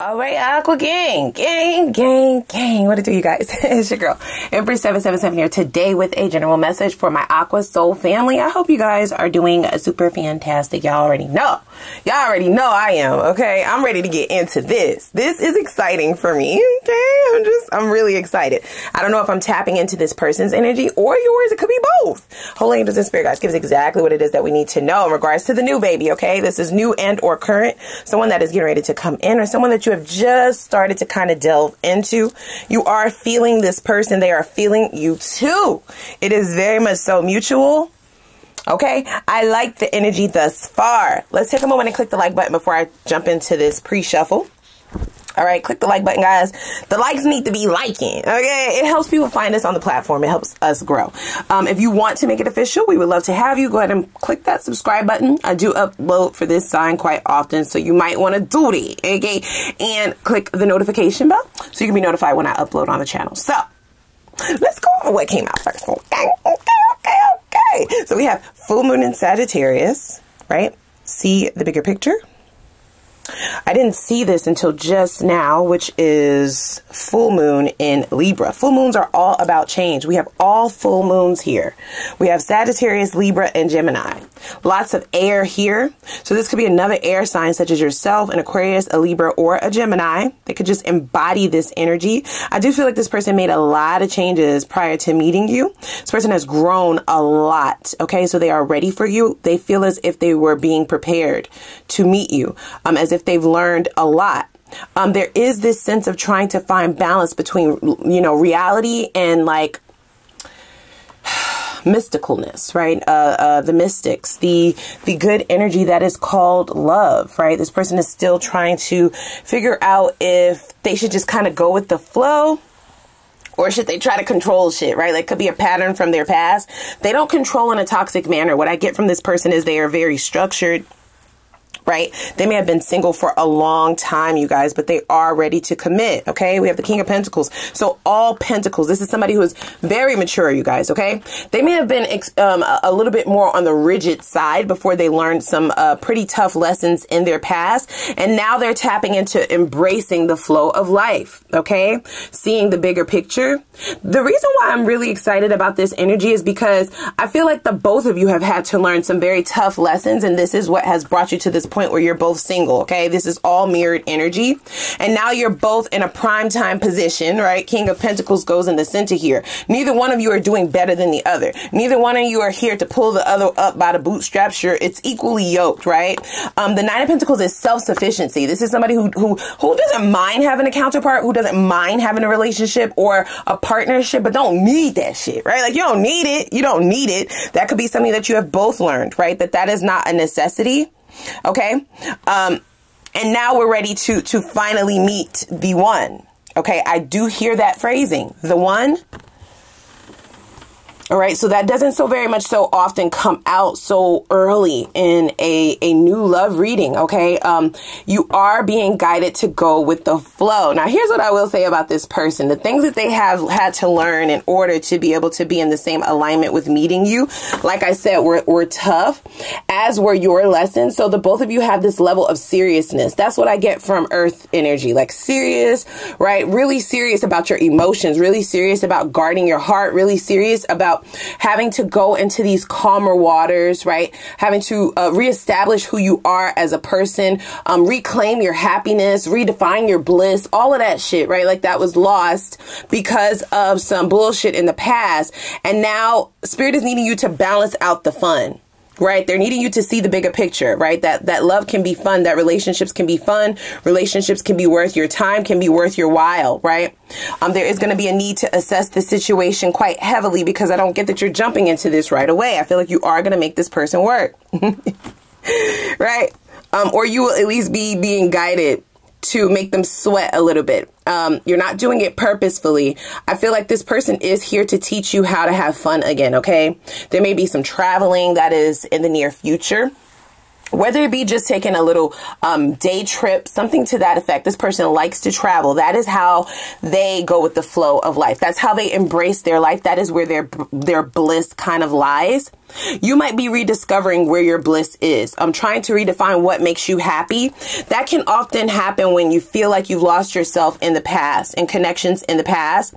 All right, Aqua gang. What it do, you guys? It's your girl, Empress 777 here today with a general message for my Aqua Soul family. I hope you guys are doing super fantastic. Y'all already know I am, okay? I'm ready to get into this. This is exciting for me, okay? I'm really excited. I don't know if I'm tapping into this person's energy or yours. It could be both. Holy Angels and Spirit guides gives exactly what it is that we need to know in regards to the new baby, okay? This is new and or current. Someone that is getting ready to come in or someone that you have just started to kind of delve into. You are feeling this person. They are feeling you too. It is very much so mutual. Okay, I like the energy thus far. Let's take a moment and click the like button before I jump into this pre-shuffle. All right, click the like button, guys. The likes need to be liking, okay? It helps people find us on the platform. It helps us grow. If you want to make it official, we would love to have you. Go ahead and click that subscribe button. I do upload for this sign quite often, so you might want to do that, okay? And click the notification bell so you can be notified when I upload on the channel. So, let's go over what came out first. Okay. So we have full moon in Sagittarius, right? See the bigger picture? I didn't see this until just now, which is full moon in Libra. Full moons are all about change. We have all full moons here. We have Sagittarius, Libra, and Gemini. Lots of air here. So this could be another air sign such as yourself, an Aquarius, a Libra, or a Gemini. They could just embody this energy. I do feel like this person made a lot of changes prior to meeting you. This person has grown a lot. Okay, so they are ready for you. They feel as if they were being prepared to meet you, as if they've learned a lot. There is this sense of trying to find balance between, reality and like mysticalness, right? The mystics, the good energy that is called love, right? This person is still trying to figure out if they should just kind of go with the flow, or should they try to control shit, right? Like, could be a pattern from their past. They don't control in a toxic manner. What I get from this person is they are very structured, right? They may have been single for a long time, you guys, but they are ready to commit, okay? We have the King of Pentacles. So all Pentacles. This is somebody who is very mature, you guys, okay? They may have been a little bit more on the rigid side before they learned some pretty tough lessons in their past. And now they're tapping into embracing the flow of life, okay? Seeing the bigger picture. The reason why I'm really excited about this energy is because I feel like the both of you have had to learn some very tough lessons, and this is what has brought you to this point where you're both single, okay? This is all mirrored energy. And now you're both in a prime time position, right? King of Pentacles goes in the center here. Neither one of you are doing better than the other. Neither one of you are here to pull the other up by the bootstraps. Sure, it's equally yoked, right? The Nine of Pentacles is self-sufficiency. This is somebody who doesn't mind having a counterpart, who doesn't mind having a relationship or a partnership, but don't need that shit, right? Like, you don't need it. You don't need it. That could be something that you have both learned, right? That is not a necessity. Okay. And now we're ready to finally meet the one. Okay. I do hear that phrasing, the one. All right. So that doesn't so very much so often come out so early in a new love reading. Okay. You are being guided to go with the flow. Now, here's what I will say about this person. The things that they have had to learn in order to be able to be in the same alignment with meeting you, like I said, were tough, as were your lessons. So the both of you have this level of seriousness. That's what I get from Earth energy, like serious, right? Really serious about your emotions, really serious about guarding your heart, really serious about having to go into these calmer waters, right? Having to reestablish who you are as a person, reclaim your happiness, redefine your bliss, all of that shit, right? Like, that was lost because of some bullshit in the past. And now Spirit is needing you to balance out the fun. Right? They're needing you to see the bigger picture, right? That love can be fun, that relationships can be fun, relationships can be worth your time, can be worth your while, right? There is going to be a need to assess the situation quite heavily, because I don't get that you're jumping into this right away. I feel like you are going to make this person work, right? Or you will at least be being guided to make them sweat a little bit. You're not doing it purposefully. I feel like this person is here to teach you how to have fun again, okay? There may be some traveling that is in the near future. Whether it be just taking a little day trip, something to that effect. This person likes to travel. That is how they go with the flow of life. That's how they embrace their life. That is where their bliss kind of lies. You might be rediscovering where your bliss is. I'm trying to redefine what makes you happy. That can often happen when you feel like you've lost yourself in the past and connections in the past.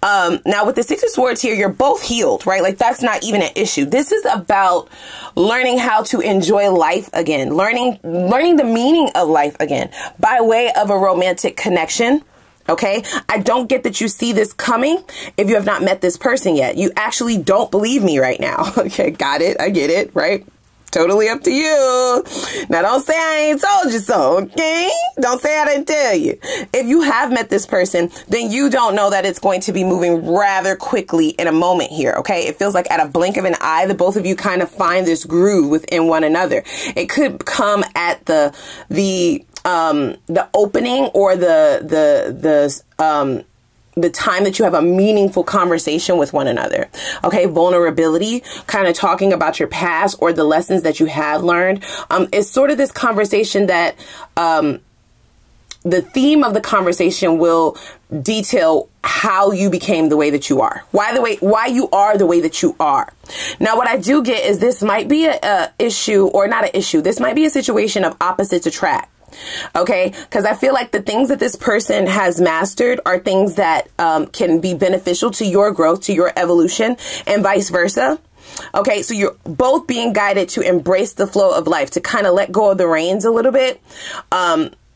Now with the Six of Swords here, you're both healed, right? Like that's not even an issue. This is about learning how to enjoy life again, learning the meaning of life again by way of a romantic connection. Okay, I don't get that you see this coming if you have not met this person yet. You actually don't believe me right now. Okay, got it. I get it, right? Totally up to you. Now, don't say I ain't told you so, okay? Don't say I didn't tell you. If you have met this person, then you don't know that it's going to be moving rather quickly in a moment here, okay? It feels like at a blink of an eye, the both of you kind of find this groove within one another. It could come at the opening or the time that you have a meaningful conversation with one another. Okay, vulnerability, kind of talking about your past or the lessons that you have learned. It's sort of this conversation that the theme of the conversation will detail how you became the way that you are, why you are the way that you are. Now, what I do get is this might be a issue, or not an issue. This might be a situation of opposites attract. Okay, because I feel like the things that this person has mastered are things that can be beneficial to your growth, to your evolution, and vice versa. Okay, so you're both being guided to embrace the flow of life, to kind of let go of the reins a little bit.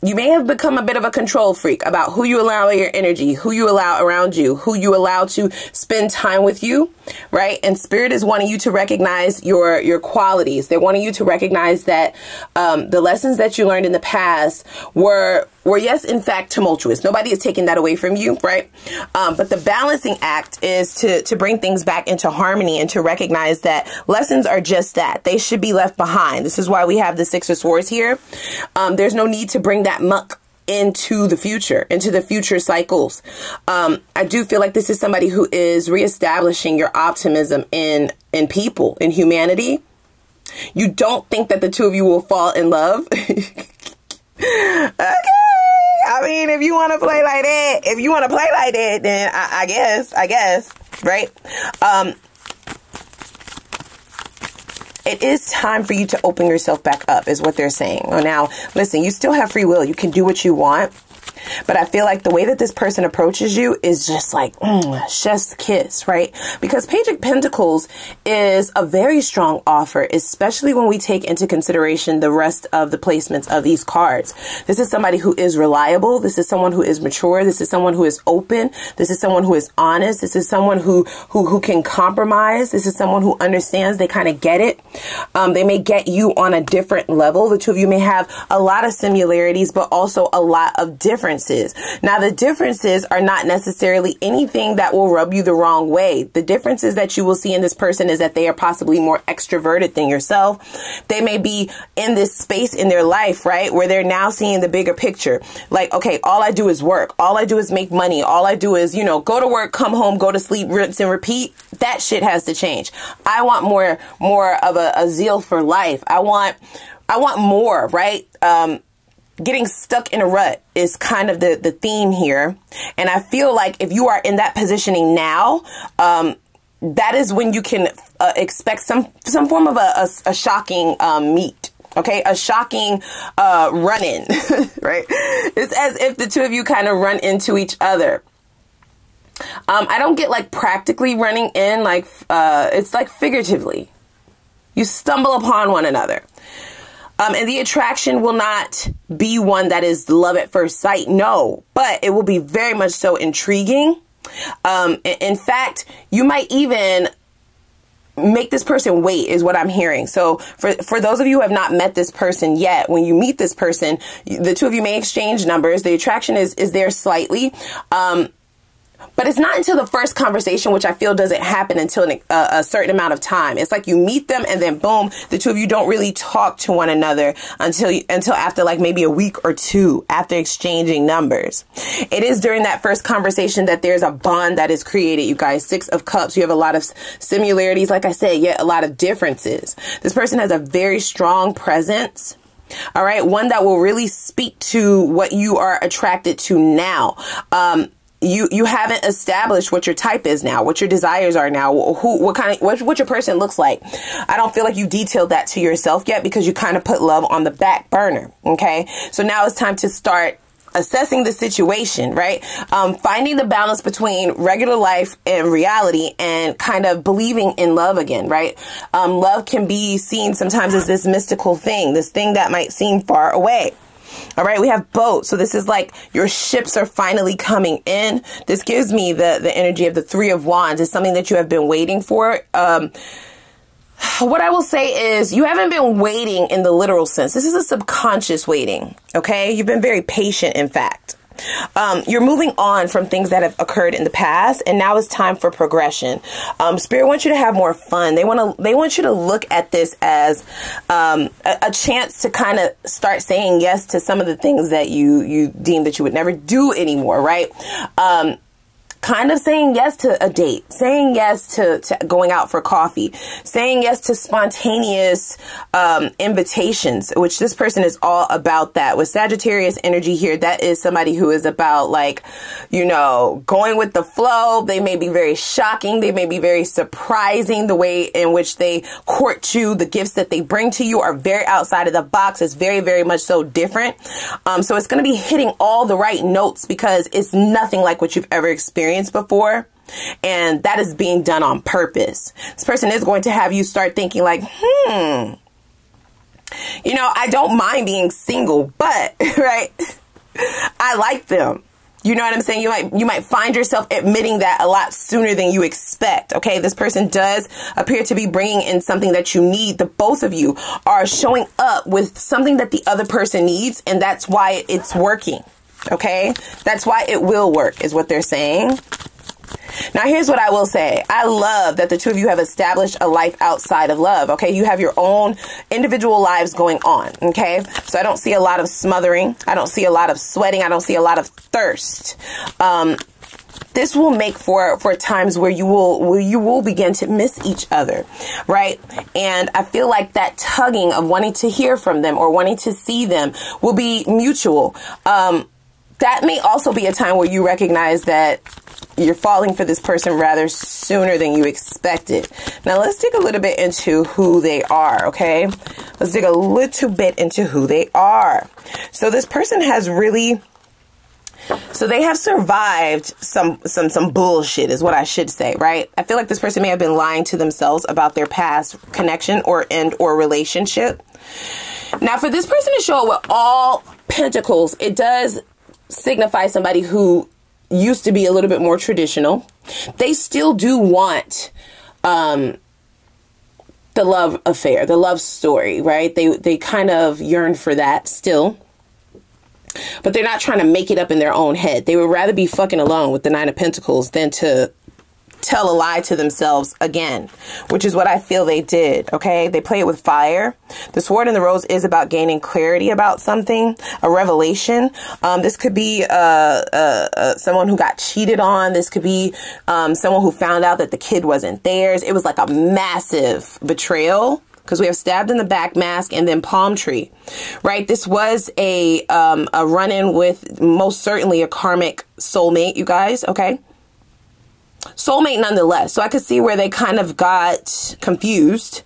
You may have become a bit of a control freak about who you allow your energy, who you allow around you, who you allow to spend time with you, right? And Spirit is wanting you to recognize your qualities. They're wanting you to recognize that the lessons that you learned in the past were yes, in fact, tumultuous. Nobody is taking that away from you, right? But the balancing act is to bring things back into harmony and to recognize that lessons are just that. They should be left behind. This is why we have the Six of Swords here. There's no need to bring that muck into the future cycles. I do feel like this is somebody who is reestablishing your optimism in people, in humanity. You don't think that the two of you will fall in love. Okay. I mean, if you want to play like that, then I guess, right? It is time for you to open yourself back up, is what they're saying. Oh, now, listen, you still have free will. You can do what you want. But I feel like the way that this person approaches you is just like, chef's kiss, right? Because Page of Pentacles is a very strong offer, especially when we take into consideration the rest of the placements of these cards. This is somebody who is reliable. This is someone who is mature. This is someone who is open. This is someone who is honest. This is someone who can compromise. This is someone who understands. They kind of get it. They may get you on a different level. The two of you may have a lot of similarities, but also a lot of differences. Now, the differences are not necessarily anything that will rub you the wrong way. The differences that you will see in this person is that they are possibly more extroverted than yourself. They may be in this space in their life, right, where they're now seeing the bigger picture. Like, okay, all I do is work. All I do is make money. All I do is, go to work, come home, go to sleep, rinse and repeat. That shit has to change. I want more of a zeal for life. I want more, right? Getting stuck in a rut is kind of the theme here. And I feel like if you are in that positioning now, that is when you can expect some form of a shocking meet. Okay, a shocking run-in, right? It's as if the two of you kind of run into each other. I don't get like practically running in, like it's like figuratively. You stumble upon one another. And the attraction will not be one that is love at first sight. No, but it will be very much so intriguing. In fact, you might even make this person wait, is what I'm hearing. So for those of you who have not met this person yet, when you meet this person, the two of you may exchange numbers. The attraction is there slightly. But it's not until the first conversation, which I feel doesn't happen until a certain amount of time. It's like you meet them and then boom, the two of you don't really talk to one another until after like maybe a week or two after exchanging numbers. It is during that first conversation that there's a bond that is created, you guys. Six of Cups, you have a lot of similarities, like I said, yet a lot of differences. This person has a very strong presence. All right, one that will really speak to what you are attracted to now. you haven't established what your type is now, what your desires are now, what your person looks like. I don't feel like you detailed that to yourself yet because you kind of put love on the back burner. Okay. So now it's time to start assessing the situation, right? Finding the balance between regular life and reality and kind of believing in love again, right? Love can be seen sometimes as this mystical thing, this thing that might seem far away. All right, we have boat. So this is like your ships are finally coming in. This gives me the energy of the Three of Wands. It's something that you have been waiting for. What I will say is you haven't been waiting in the literal sense. This is a subconscious waiting. Okay. You've been very patient, in fact. You're moving on from things that have occurred in the past, and now it's time for progression. Spirit wants you to have more fun. They want you to look at this as a chance to kind of start saying yes to some of the things that you deem that you would never do anymore, right? Kind of saying yes to a date, saying yes to going out for coffee, saying yes to spontaneous invitations, which this person is all about that. With Sagittarius energy here, that is somebody who is about, like, you know, going with the flow. They may be very shocking. They may be very surprising. The way in which they court you, the gifts that they bring to you are very outside of the box. It's very, very much so different. So it's going to be hitting all the right notes because it's nothing like what you've ever experienced before, and that is being done on purpose. This person is going to have you start thinking like, you know, I don't mind being single, but right, I like them. You know what I'm saying? You might find yourself admitting that a lot sooner than you expect. Okay, this person does appear to be bringing in something that you need. The both of you are showing up with something that the other person needs, and that's why it's working. Okay, that's why it will work, is what they're saying. Now, here's what I will say. I love that the two of you have established a life outside of love. Okay, you have your own individual lives going on. Okay, so I don't see a lot of smothering. I don't see a lot of sweating. I don't see a lot of thirst. This will make for times where you will begin to miss each other, right? And I feel like that tugging of wanting to hear from them or wanting to see them will be mutual. That may also be a time where you recognize that you're falling for this person rather sooner than you expected. Now, let's dig a little bit into who they are, okay? Let's dig a little bit into who they are. So this person has really... So they have survived some bullshit is what I should say, right? I feel like this person may have been lying to themselves about their past connection or relationship. Now, for this person to show up with all pentacles, it does signify somebody who used to be a little bit more traditional. They still do want the love affair, the love story, right? They kind of yearn for that still. But they're not trying to make it up in their own head. They would rather be fucking alone with the Nine of Pentacles than to tell a lie to themselves again, which is what I feel they did. Okay, they play it with fire. The Sword and the Rose is about gaining clarity about something, a revelation. This could be someone who got cheated on. This could be someone who found out that the kid wasn't theirs. It was like a massive betrayal. Because we have stabbed in the back, mask, and then palm tree, right? This was a run-in with most certainly a karmic soulmate, you guys, okay? Soulmate nonetheless. So I could see where they kind of got confused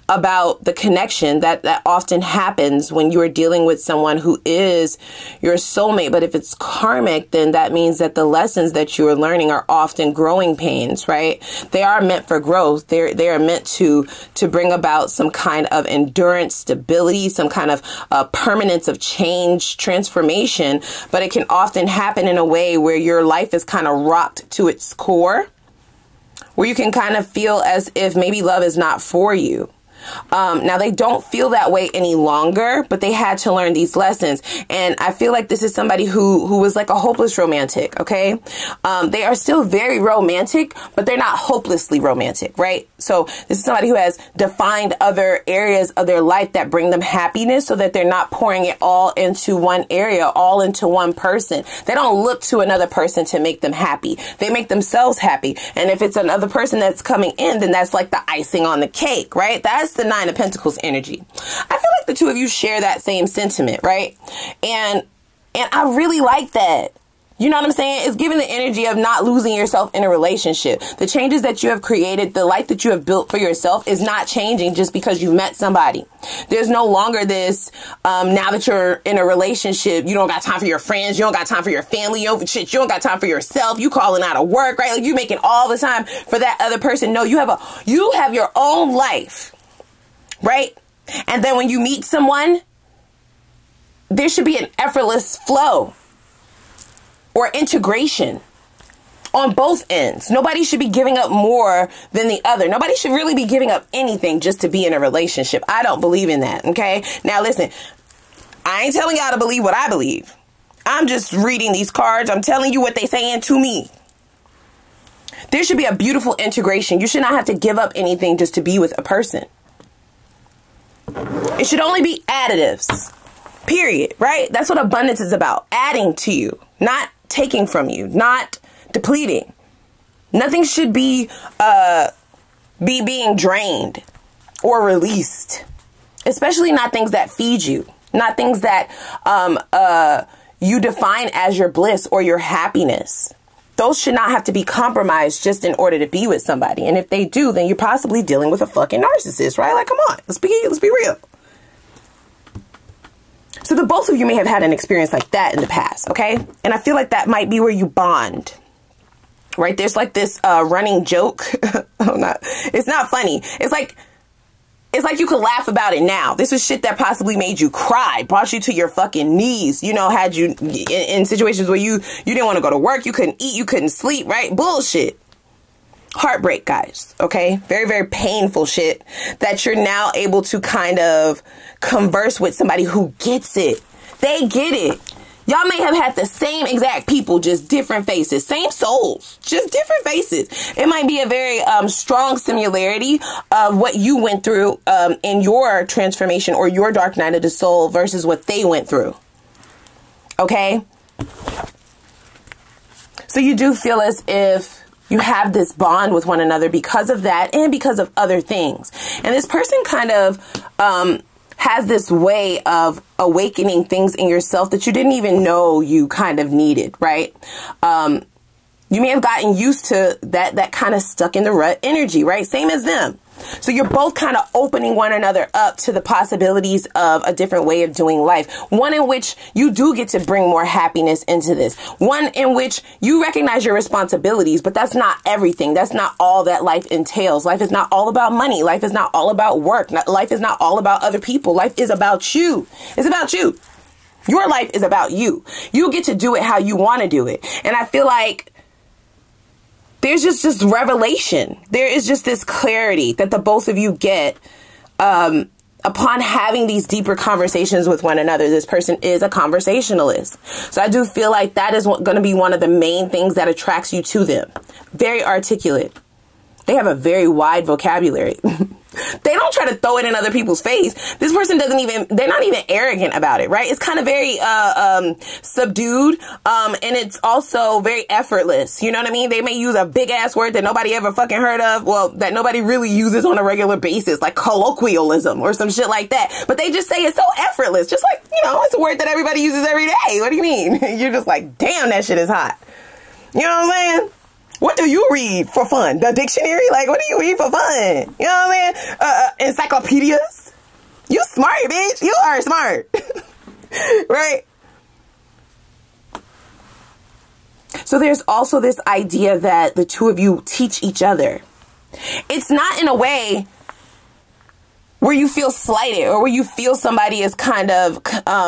about the connection that often happens when you are dealing with someone who is your soulmate. But if it's karmic, then that means that the lessons that you are learning are often growing pains, right? They are meant for growth. They are meant to bring about some kind of endurance, stability, some kind of permanence of change, transformation. But it can often happen in a way where your life is kind of rocked to its core, where you can kind of feel as if maybe love is not for you. Now, they don't feel that way any longer, but they had to learn these lessons. And I feel like this is somebody who was like a hopeless romantic, okay? They are still very romantic, but they're not hopelessly romantic, right? So this is somebody who has defined other areas of their life that bring them happiness so that they're not pouring it all into one area, all into one person. They don't look to another person to make them happy. They make themselves happy. And if it's another person that's coming in, then that's like the icing on the cake, right? That's the Nine of Pentacles energy. I feel like the two of you share that same sentiment, right? And I really like that. You know what I'm saying? It's giving the energy of not losing yourself in a relationship. The changes that you have created, the life that you have built for yourself is not changing just because you've met somebody. There's no longer this, now that you're in a relationship, you don't got time for your friends, you don't got time for your family, you don't got time for yourself, you calling out of work, right? Like you making all the time for that other person. No, you have your own life, right? And then when you meet someone, there should be an effortless flow or integration on both ends. Nobody should be giving up more than the other. Nobody should really be giving up anything just to be in a relationship. I don't believe in that, okay? Now listen, I ain't telling y'all to believe what I believe. I'm just reading these cards. I'm telling you what they saying to me. There should be a beautiful integration. You should not have to give up anything just to be with a person. It should only be additives, period, right? That's what abundance is about. Adding to you, not taking from you, not depleting. Nothing should be being drained or released, especially not things that feed you, not things that you define as your bliss or your happiness. Those should not have to be compromised just in order to be with somebody. And if they do, then you're possibly dealing with a fucking narcissist, right? Like, come on, let's be real. So the both of you may have had an experience like that in the past, okay? And I feel like that might be where you bond, right? There's like this running joke. It's not funny. It's like you could laugh about it now. This is shit that possibly made you cry, brought you to your fucking knees, you know, had you in situations where you didn't want to go to work, you couldn't eat, you couldn't sleep, right? Bullshit. Heartbreak, guys, okay? Very, very painful shit that you're now able to kind of converse with somebody who gets it. They get it. Y'all may have had the same exact people, just different faces, same souls, just different faces. It might be a very strong similarity of what you went through in your transformation or your dark night of the soul versus what they went through. Okay? So you do feel as if you have this bond with one another because of that and because of other things. And this person kind of has this way of awakening things in yourself that you didn't even know you kind of needed, right? You may have gotten used to that kind of stuck in the rut energy, right? Same as them. So you're both kind of opening one another up to the possibilities of a different way of doing life. One in which you do get to bring more happiness into this. One in which you recognize your responsibilities, but that's not everything. That's not all that life entails. Life is not all about money. Life is not all about work. Life is not all about other people. Life is about you. It's about you. Your life is about you. You get to do it how you want to do it. And I feel like there's just this revelation. There is just this clarity that the both of you get upon having these deeper conversations with one another. This person is a conversationalist. So I do feel like that is going to be one of the main things that attracts you to them. Very articulate. They have a very wide vocabulary. They don't try to throw it in other people's face. This person they're not even arrogant about it, right? It's kind of very subdued, and it's also very effortless. You know what I mean? They may use a big ass word that nobody ever fucking heard of. Well, that nobody really uses on a regular basis, like colloquialism or some shit like that. But they just say it's so effortless. Just like, you know, it's a word that everybody uses every day. What do you mean? You're just like, damn, that shit is hot. You know what I'm saying? What do you read for fun? The dictionary? Like, what do you read for fun? You know what I mean? Encyclopedias? You smart, bitch. You are smart. Right? So there's also this idea that the two of you teach each other. It's not in a way where you feel slighted or where you feel somebody is kind of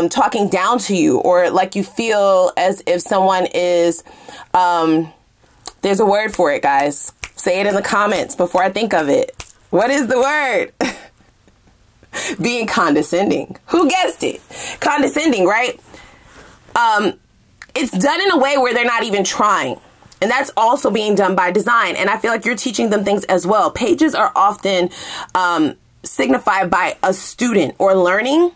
talking down to you, or like you feel as if someone is... there's a word for it, guys. Say it in the comments before I think of it. What is the word? Being condescending. Who guessed it? Condescending, right? It's done in a way where they're not even trying. And that's also being done by design. And I feel like you're teaching them things as well. Pages are often signified by a student or learning.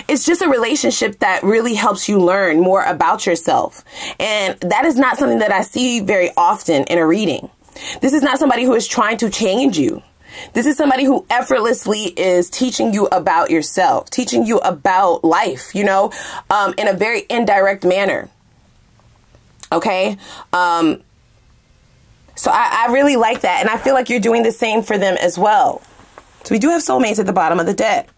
It's just a relationship that really helps you learn more about yourself. And that is not something that I see very often in a reading. This is not somebody who is trying to change you. This is somebody who effortlessly is teaching you about yourself, teaching you about life, you know, in a very indirect manner. Okay. So I really like that. And I feel like you're doing the same for them as well. So we do have soulmates at the bottom of the deck.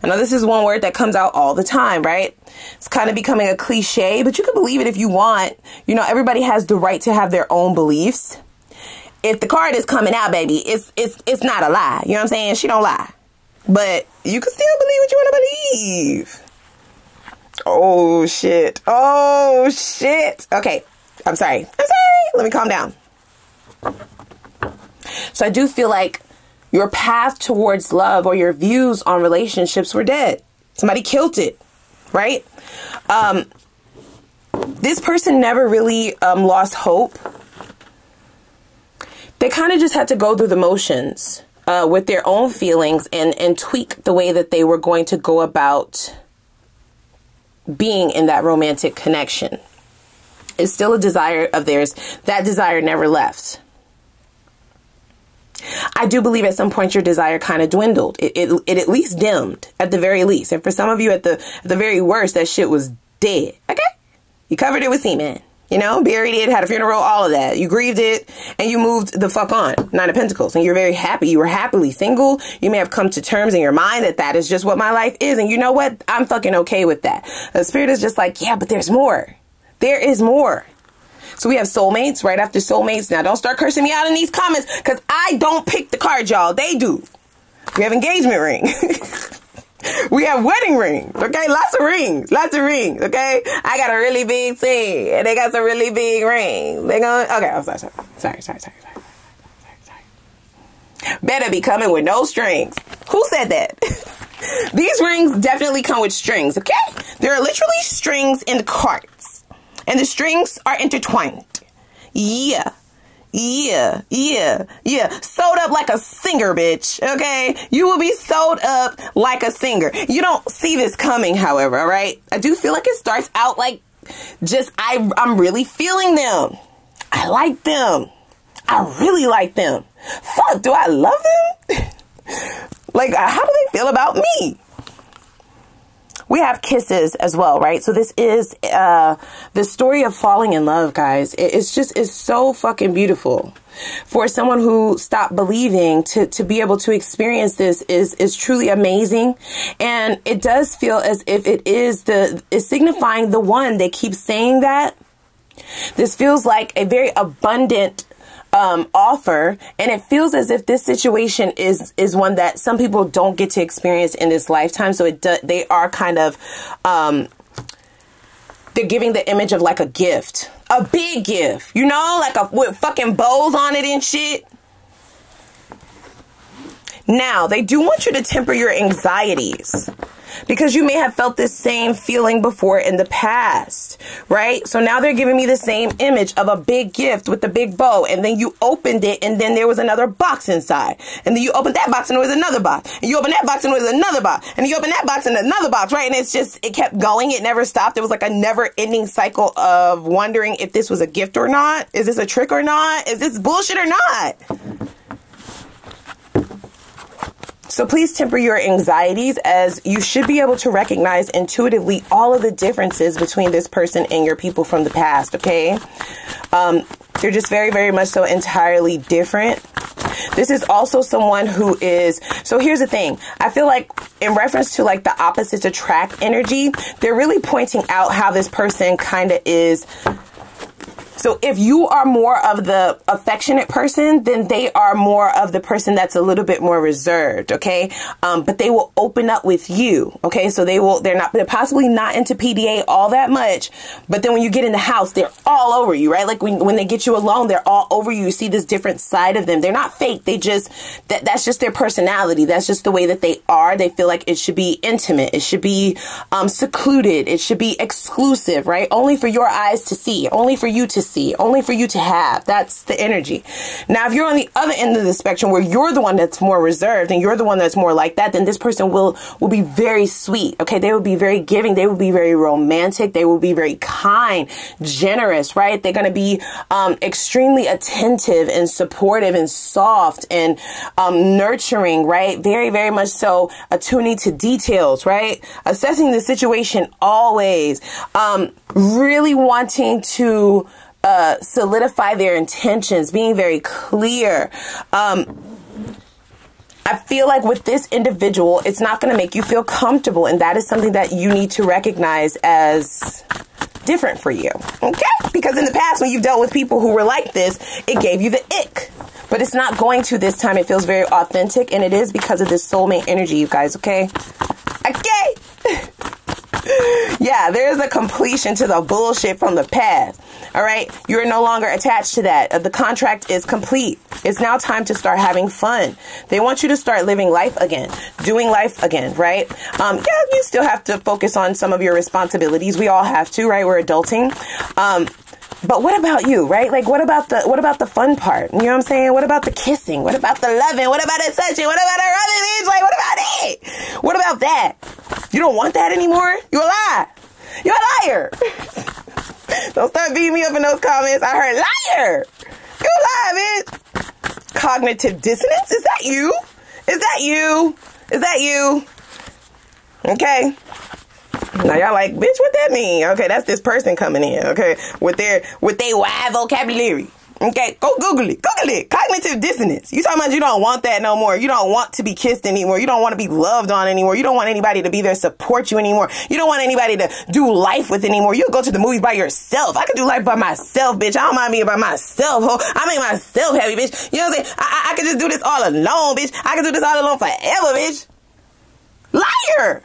I know this is one word that comes out all the time, right? It's kind of becoming a cliche, but you can believe it if you want. You know, everybody has the right to have their own beliefs. If the card is coming out, baby, it's not a lie. You know what I'm saying? She don't lie. But you can still believe what you want to believe. Oh, shit. Oh, shit. Okay. I'm sorry. Let me calm down. So I do feel like your path towards love or your views on relationships were dead. Somebody killed it, right? This person never really lost hope. They kind of just had to go through the motions with their own feelings and tweak the way that they were going to go about being in that romantic connection. It's still a desire of theirs. That desire never left. I do believe at some point your desire kind of dwindled. It at least dimmed, at the very least. And for some of you, at the very worst, that shit was dead. Okay? You covered it with semen. You know, buried it, had a funeral, all of that. You grieved it, and you moved the fuck on. Nine of Pentacles. And you're very happy. You were happily single. You may have come to terms in your mind that that is just what my life is. And you know what? I'm fucking okay with that. The spirit is just like, yeah, but there's more. There is more. So we have soulmates right after soulmates. Now, don't start cursing me out in these comments, because I don't pick the cards, y'all. They do. We have engagement ring. We have wedding rings. Okay, lots of rings. Okay, I got a really big thing, and they got some really big rings. They going. Okay, I'm sorry. Better be coming with no strings. Who said that? These rings definitely come with strings. Okay, there are literally strings in the cards. And the strings are intertwined. Yeah. Sewed up like a singer, bitch. Okay? You will be sewed up like a singer. You don't see this coming, however, all right? I do feel like it starts out like just, I'm really feeling them. I like them. I really like them. Fuck, do I love them? Like, how do they feel about me? We have kisses as well, right? So this is the story of falling in love, guys. It's so fucking beautiful. For someone who stopped believing to be able to experience this is truly amazing. And it does feel as if it's signifying the one. They keep saying that. This feels like a very abundant offer, and it feels as if this situation is one that some people don't get to experience in this lifetime. So they are kind of they're giving the image of like a gift, a big gift, you know, like with fucking bows on it and shit. Now, they do want you to temper your anxieties, because you may have felt this same feeling before in the past, right? So now they're giving me the same image of a big gift with the big bow, and then you opened it, and then there was another box inside, and then you opened that box, and there was another box, and you opened that box, and there was another box, and you opened that box, and another box, right? And it's just, it kept going. It never stopped. It was like a never-ending cycle of wondering if this was a gift or not. Is this a trick or not? Is this bullshit or not? So please temper your anxieties, as you should be able to recognize intuitively all of the differences between this person and your people from the past, okay? They're just very, very much so entirely different. This is also someone who is, so here's the thing. I feel like in reference to like the opposites attract energy, they're really pointing out how this person kind of is. So if you are more of the affectionate person, then they are more of the person that's a little bit more reserved, okay? But they will open up with you, okay? So they're possibly not into PDA all that much, but then when you get in the house, they're all over you, right? Like when they get you alone, they're all over you. You see this different side of them. They're not fake. They just, that's just their personality. That's just the way that they are. They feel like it should be intimate. It should be secluded. It should be exclusive, right? Only for your eyes to see, only for you to see, only for you to have. That's the energy. Now, if you're on the other end of the spectrum where you're the one that's more reserved and you're the one that's more like that, then this person will be very sweet. Okay. They will be very giving. They will be very romantic. They will be very kind, generous, right? They're going to be extremely attentive and supportive and soft and nurturing, right? Very, very much so attuning to details, right? Assessing the situation always, really wanting to solidify their intentions, being very clear. I feel like with this individual, it's not going to make you feel comfortable. And that is something that you need to recognize as different for you. Okay? Because in the past, when you've dealt with people who were like this, it gave you the ick. But it's not going to this time. It feels very authentic. And it is because of this soulmate energy, you guys. Okay? Okay? Yeah, there is a completion to the bullshit from the past. All right? You're no longer attached to that. The contract is complete. It's now time to start having fun. They want you to start living life again, doing life again, right? Yeah, you still have to focus on some of your responsibilities. We all have to, right? We're adulting. But what about you, right? Like, what about the fun part? You know what I'm saying? What about the kissing? What about the loving? What about the touching? What about the rubbing? Like, what about it? What about that? You don't want that anymore? You're a lie. You're a liar. Don't start beating me up in those comments. I heard liar. You a liar, bitch. Cognitive dissonance? Is that you? Is that you? Is that you? Okay. Now y'all like, bitch, what that mean? Okay, that's this person coming in, okay, with their wide vocabulary. Okay, go Google it. Google it. Cognitive dissonance. You talking about you don't want that no more. You don't want to be kissed anymore. You don't want to be loved on anymore. You don't want anybody to be there, support you anymore. You don't want anybody to do life with anymore. You'll go to the movies by yourself. I can do life by myself, bitch. I don't mind being by myself, ho. I make myself happy, bitch. You know what I'm saying? I can just do this all alone, bitch. I can do this all alone forever, bitch. Liar.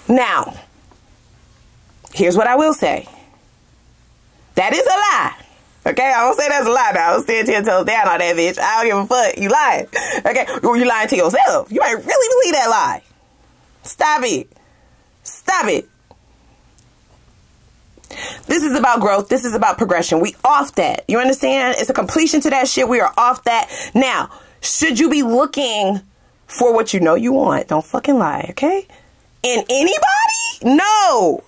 Now, here's what I will say. That is a lie. Okay, I won't say that's a lie now. I'll stand 10 toes down on that bitch. I don't give a fuck. You lying. Okay, or you lying to yourself. You might really believe that lie. Stop it. Stop it. This is about growth. This is about progression. We off that. You understand? It's a completion to that shit. We are off that. Now, should you be looking for what you know you want? Don't fucking lie, okay? In anybody? No.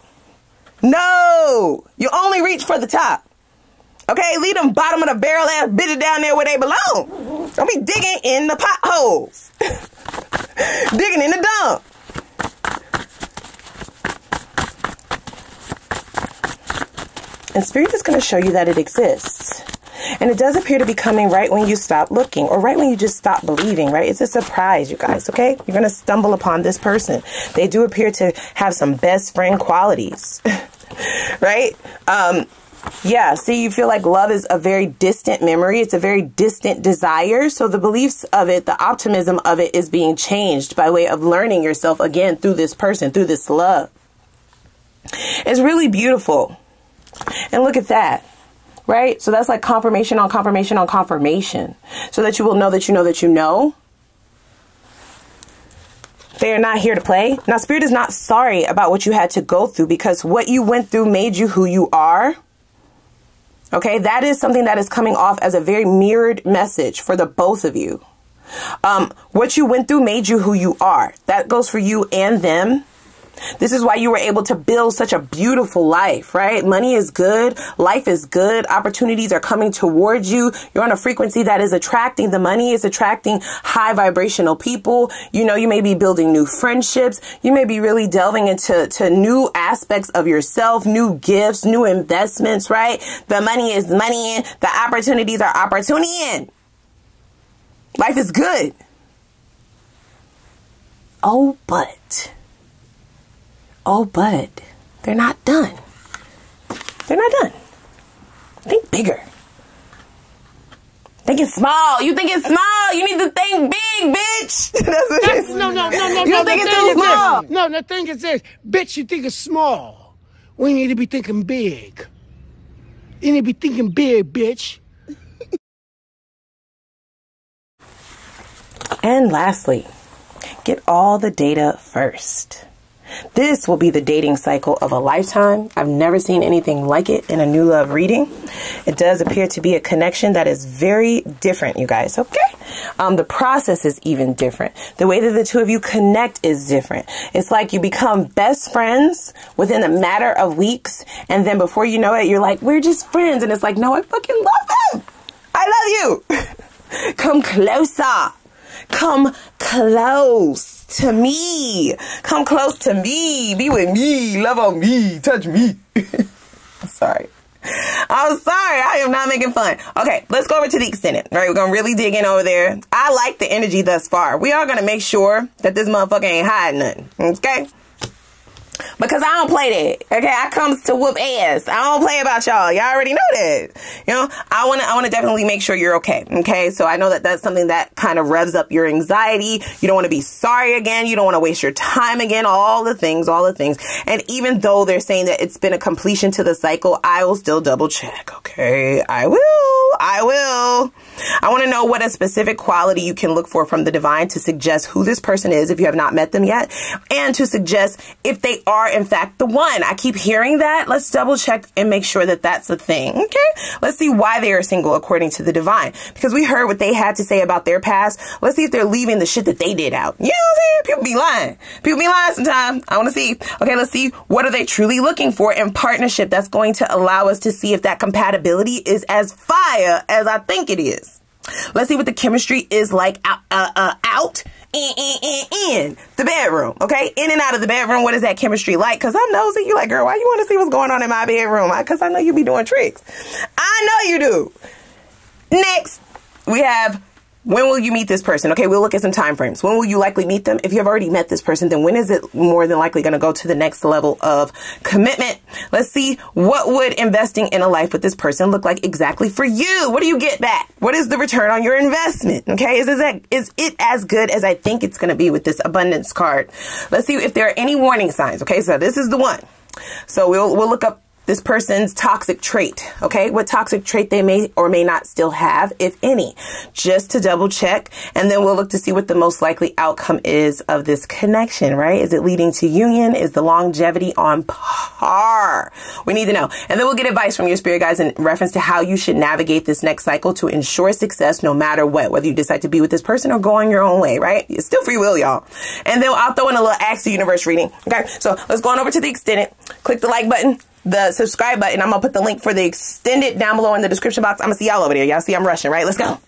No. You only reach for the top. Okay? Leave them bottom of the barrel ass bitches down there where they belong. Don't be digging in the potholes. Digging in the dump. And Spirit is going to show you that it exists. And it does appear to be coming right when you stop looking, or right when you just stop believing, right? It's a surprise, you guys, okay? You're going to stumble upon this person. They do appear to have some best friend qualities, right? Yeah, see, you feel like love is a very distant memory. It's a very distant desire. So the beliefs of it, the optimism of it is being changed by way of learning yourself again through this person, through this love. It's really beautiful. And look at that. Right? So that's like confirmation on confirmation on confirmation. So that you will know that you know that you know. They are not here to play. Now, Spirit is not sorry about what you had to go through, because what you went through made you who you are. Okay? That is something that is coming off as a very mirrored message for the both of you. What you went through made you who you are. That goes for you and them. This is why you were able to build such a beautiful life, right? Money is good. Life is good. Opportunities are coming towards you. You're on a frequency that is attracting the money. It's attracting high vibrational people. You know, you may be building new friendships. You may be really delving into new aspects of yourself, new gifts, new investments, right? The money is money in. The opportunities are opportunity in. Life is good. Oh, but they're not done. They're not done. Think bigger. Thinking small. You think it's small. You need to think big, bitch. That's what it is. No. You don't think it's too small. No, the thing is this. Bitch, you think it's small. We need to be thinking big. You need to be thinking big, bitch. And lastly, get all the data first. This will be the dating cycle of a lifetime. I've never seen anything like it in a new love reading. It does appear to be a connection that is very different, you guys, okay? The process is even different. The way that the two of you connect is different. It's like you become best friends within a matter of weeks, and then before you know it, you're like, we're just friends. And it's like, no, I fucking love him. I love you. Come closer. Come close. to me. Come close to me. Be with me. Love on me. Touch me. Sorry. I'm sorry. I am not making fun. Okay, let's go over to the extended. All right, we're going to really dig in over there. I like the energy thus far. We are going to make sure that this motherfucker ain't hiding nothing. Okay? Because I don't play that. Okay, I comes to whoop ass. I don't play about y'all. Y'all already know that. You know, I want to definitely make sure you're okay. Okay, so I know that that's something that kind of revs up your anxiety. You don't want to be sorry again. You don't want to waste your time again. All the things. And even though they're saying that it's been a completion to the cycle, I will still double check. Okay, I will. I want to know what a specific quality you can look for from the divine to suggest who this person is if you have not met them yet, and to suggest if they are in fact the one. I keep hearing that. Let's double check and make sure that that's a thing. Okay, let's see why they are single according to the divine, because we heard what they had to say about their past. Let's see if they're leaving the shit that they did out. You know what I'm saying? People be lying sometimes. I want to see. Okay, let's see, what are they truly looking for in partnership that's going to allow us to see if that compatibility is as fire as I think it is. Let's see what the chemistry is like in the bedroom. Okay, in and out of the bedroom. What is that chemistry like? Because I'm nosy. You like, girl, why you want to see what's going on in my bedroom? Because I know you be doing tricks. I know you do. Next, we have, when will you meet this person? Okay, we'll look at some time frames. When will you likely meet them? If you have already met this person, then when is it more than likely going to go to the next level of commitment? Let's see, what would investing in a life with this person look like exactly for you? What do you get back? What is the return on your investment? Okay, is it as good as I think it's going to be with this abundance card? Let's see if there are any warning signs. Okay, so this is the one. So we'll look up this person's toxic trait, okay? What toxic trait they may or may not still have, if any, just to double check. And then we'll look to see what the most likely outcome is of this connection, right? Is it leading to union? Is the longevity on par? We need to know. And then we'll get advice from your spirit guides in reference to how you should navigate this next cycle to ensure success no matter what, whether you decide to be with this person or go on your own way, right? It's still free will, y'all. And then I'll throw in a little Ask the Universe reading, okay? So let's go on over to the extended. Click the like button, the subscribe button. I'm gonna put the link for the extended down below in the description box. I'm gonna see y'all over there. Y'all see I'm rushing, right? Let's go.